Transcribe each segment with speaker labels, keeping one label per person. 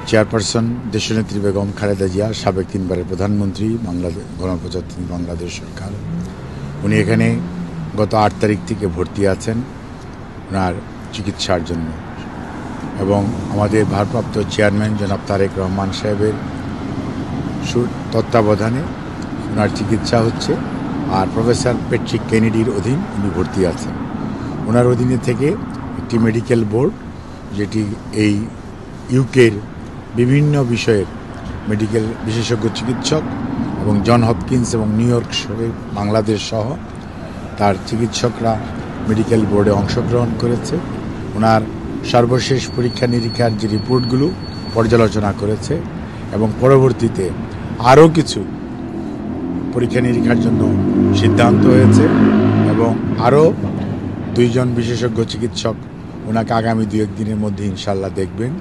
Speaker 1: Chairperson দেশনেত্রী বেগম খালেদা জিয়া, সাবেক 3বারের প্রধানমন্ত্রী, বাংলাদেশ গণপ্রজাতন্ত্রী বাংলাদেশ সরকার। উনি এখানে গত 8 তারিখ থেকে ভর্তি আছেন ওনার চিকিৎসার জন্য, এবং আমাদের ভারপ্রাপ্ত চেয়ারম্যান জনাব তারেক রহমান সাহেবের তত্ত্বাবধানে ওনার চিকিৎসা হচ্ছে। আর প্রফেসর প্যাট্রিক কেনেডির অধীন উনি ভর্তি আছেন। ওনার অধীনে থেকে একটি মেডিকেল বোর্ড, যেটি এই ইউকের বিভিন্ন বিষয়ের মেডিকেল বিশেষজ্ঞ চিকিৎসক এবং জন হপকিন্স এবং নিউ ইয়র্ক বাংলাদেশ সহ তার চিকিৎসকরা মেডিকেল বোর্ডে অংশগ্রহণ করেছে। ওনার সর্বশেষ পরীক্ষা নিরীক্ষার যে রিপোর্টগুলো পর্যালোচনা করেছে, এবং পরবর্তীতে আরও কিছু পরীক্ষা নিরীক্ষার জন্য সিদ্ধান্ত হয়েছে, এবং আরও 2 জন বিশেষজ্ঞ চিকিৎসক ওনাকে আগামী 2-1 দিনের মধ্যে ইনশাল্লাহ দেখবেন।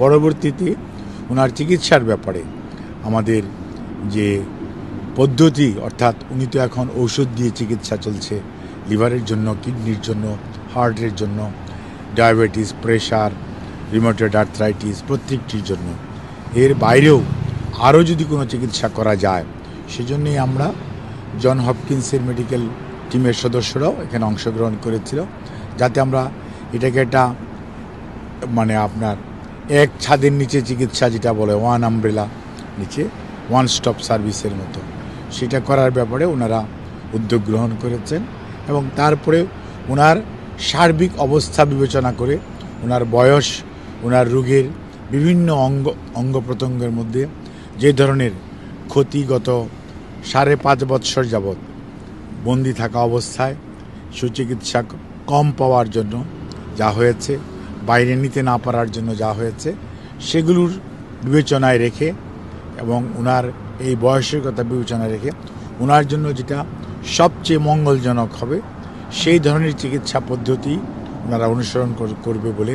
Speaker 1: পরবর্তীতে ওনার চিকিৎসার ব্যাপারে আমাদের যে পদ্ধতি, অর্থাৎ উনি তো এখন ঔষধ দিয়ে চিকিৎসা চলছে লিভারের জন্য, কিডনির জন্য, হার্টের জন্য, ডায়াবেটিস, প্রেশার, রিউমেটয়েড আর্থ্রাইটিস প্রত্যেকটির জন্য। এর বাইরেও আরও যদি কোনো চিকিৎসা করা যায়, সেজন্যই আমরা জন হপকিন্সের মেডিকেল টিমের সদস্যরাও এখানে অংশগ্রহণ করেছিল, যাতে আমরা এটাকে একটা আপনার এক ছাদের নিচে চিকিৎসা, যেটা বলে ওয়ান আমব্রেলা নিচে ওয়ান স্টপ সার্ভিসের মতো, সেটা করার ব্যাপারে ওনারা উদ্যোগ গ্রহণ করেছেন। এবং তারপরে ওনার সার্বিক অবস্থা বিবেচনা করে, ওনার বয়স, ওনার রোগের বিভিন্ন অঙ্গ প্রত্যঙ্গের মধ্যে যে ধরনের ক্ষতি গত 5.5 বৎসর যাবৎ বন্দি থাকা অবস্থায় সুচিকিৎসা কম পাওয়ার জন্য যা হয়েছে, বাইরে নিতে না পারার জন্য যা হয়েছে, সেগুলোর বিবেচনায় রেখে এবং ওনার এই বয়সের কথা বিবেচনায় রেখে ওনার জন্য যেটা সবচেয়ে মঙ্গলজনক হবে সেই ধরনের চিকিৎসা পদ্ধতি ওনারা অনুসরণ করবে বলে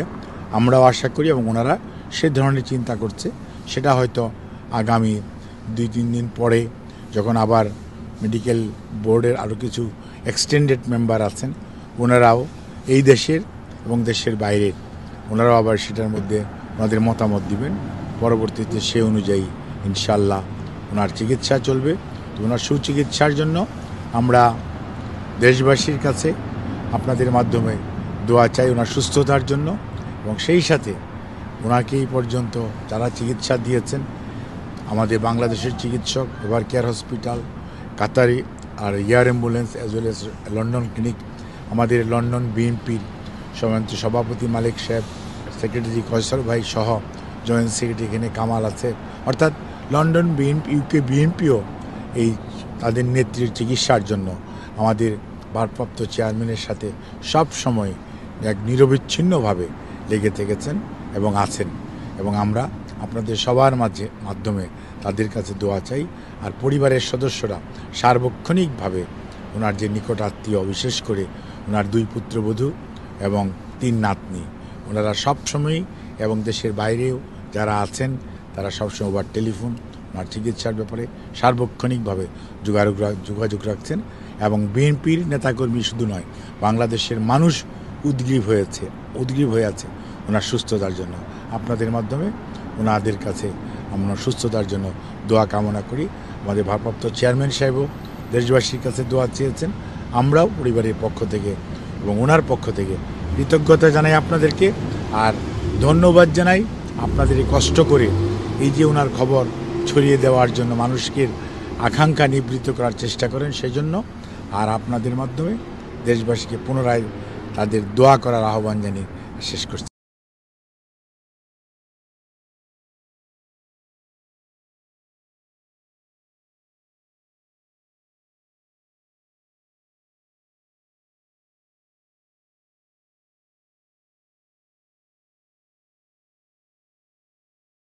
Speaker 1: আমরাও আশা করি, এবং ওনারা সে ধরনের চিন্তা করছে। সেটা হয়তো আগামী 2-3 দিন পরে, যখন আবার মেডিকেল বোর্ডের আরও কিছু এক্সটেন্ডেড মেম্বার আছেন, ওনারাও এই দেশের এবং দেশের বাইরের, ওনারাও আবার সেটার মধ্যে ওনাদের মতামত দিবেন। পরবর্তীতে সে অনুযায়ী ইনশাল্লাহ ওনার চিকিৎসা চলবে। তো ওনার সুচিকিৎসার জন্য আমরা দেশবাসীর কাছে আপনাদের মাধ্যমে দোয়া চাই ওনার সুস্থতার জন্য, এবং সেই সাথে ওনাকে এই পর্যন্ত যারা চিকিৎসা দিয়েছেন, আমাদের বাংলাদেশের চিকিৎসক, এভার কেয়ার হসপিটাল, কাতারি আর air ambulance, as well as London clinic, আমাদের লন্ডন বিএনপির সম্মানিত সভাপতি মালিক সাহেব, সেক্রেটারি কয়সর ভাই সহ জয়েন্ট সেক্রেটারি এখানে কামাল আছে, অর্থাৎ লন্ডন বিএনপি, ইউকে বিএনপিও এই তাদের নেত্রীর চিকিৎসার জন্য আমাদের ভারপ্রাপ্ত চেয়ারম্যানের সাথে সব সময় এক নিরবিচ্ছিন্নভাবে লেগে থেকেছেন এবং আছেন, এবং আমরা আপনাদের সবার মাধ্যমে তাদের কাছে দোয়া চাই। আর পরিবারের সদস্যরা সার্বক্ষণিকভাবে ওনার যে নিকট আত্মীয়, বিশেষ করে ওনার 2 পুত্রবধূ এবং 3 নাতনি, ওনারা সবসময়ই এবং দেশের বাইরেও যারা আছেন তারা সবসময় ওভার টেলিফোন ওনার চিকিৎসার ব্যাপারে সার্বক্ষণিকভাবে যোগাযোগ রাখছেন। এবং বিএনপির নেতাকর্মী শুধু নয়, বাংলাদেশের মানুষ উদ্গ্রীব হয়ে আছে ওনার সুস্থতার জন্য। আপনাদের মাধ্যমে ওনাদের কাছে আমরা সুস্থতার জন্য দোয়া কামনা করি। আমাদের ভারপ্রাপ্ত চেয়ারম্যান সাহেবও দেশবাসীর কাছে দোয়া চেয়েছেন, আমরাও পরিবারের পক্ষ থেকে এবং ওনার পক্ষ থেকে কৃতজ্ঞতা জানাই আপনাদেরকে, আর ধন্যবাদ জানাই আপনাদের কষ্ট করে এই যে ওনার খবর ছড়িয়ে দেওয়ার জন্য, মানুষকে আকাঙ্ক্ষা নিবৃত্ত করার চেষ্টা করেন সেই জন্য। আর আপনাদের মাধ্যমে দেশবাসীকে পুনরায় তাদের দোয়া করার আহ্বান জানিয়ে শেষ করছি।